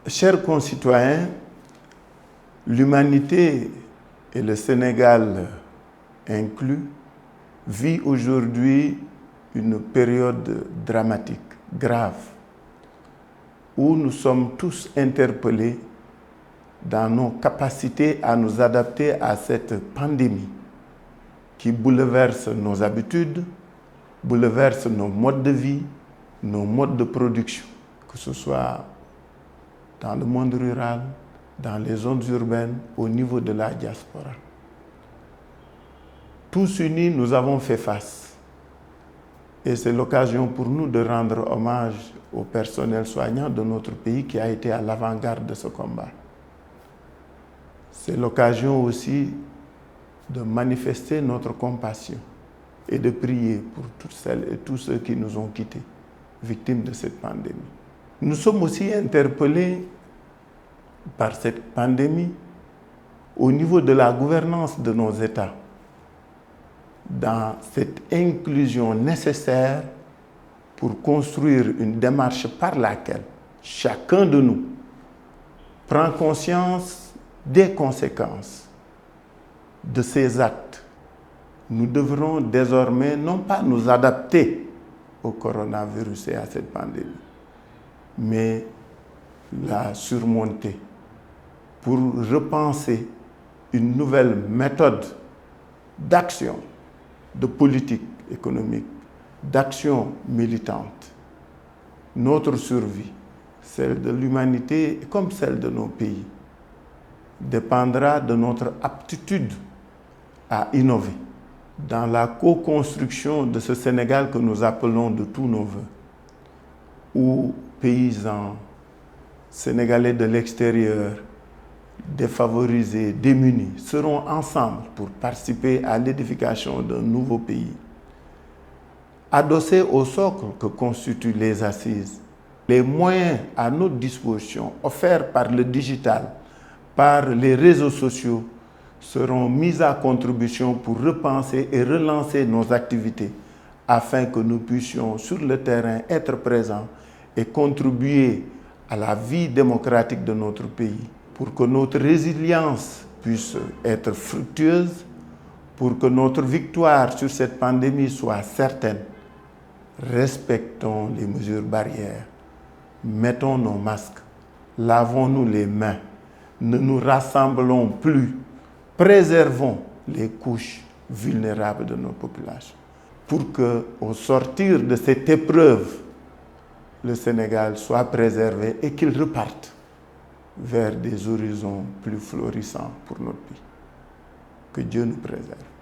Chers concitoyens, l'humanité et le Sénégal inclus vit aujourd'hui une période dramatique, grave, où nous sommes tous interpellés dans nos capacités à nous adapter à cette pandémie qui bouleverse nos habitudes, bouleverse nos modes de vie, nos modes de production, que ce soit dans le monde rural, dans les zones urbaines, au niveau de la diaspora. Tous unis, nous avons fait face. Et c'est l'occasion pour nous de rendre hommage au personnel soignant de notre pays qui a été à l'avant-garde de ce combat. C'est l'occasion aussi de manifester notre compassion et de prier pour toutes celles et tous ceux qui nous ont quittés, victimes de cette pandémie. Nous sommes aussi interpellés par cette pandémie au niveau de la gouvernance de nos États, dans cette inclusion nécessaire pour construire une démarche par laquelle chacun de nous prend conscience des conséquences de ces actes. Nous devrons désormais non pas nous adapter au coronavirus et à cette pandémie, mais la surmonter pour repenser une nouvelle méthode d'action, de politique économique, d'action militante. Notre survie, celle de l'humanité comme celle de nos pays, dépendra de notre aptitude à innover dans la co-construction de ce Sénégal que nous appelons de tous nos voeux, où paysans, Sénégalais de l'extérieur, défavorisés, démunis, seront ensemble pour participer à l'édification d'un nouveau pays. Adossés au socle que constituent les assises, les moyens à notre disposition offerts par le digital, par les réseaux sociaux, seront mis à contribution pour repenser et relancer nos activités afin que nous puissions sur le terrain être présents et contribuer à la vie démocratique de notre pays, pour que notre résilience puisse être fructueuse, pour que notre victoire sur cette pandémie soit certaine. Respectons les mesures barrières, mettons nos masques, lavons-nous les mains, ne nous rassemblons plus, préservons les couches vulnérables de nos populations, pour que, au sortir de cette épreuve, le Sénégal soit préservé et qu'il reparte vers des horizons plus florissants pour notre pays. Que Dieu nous préserve.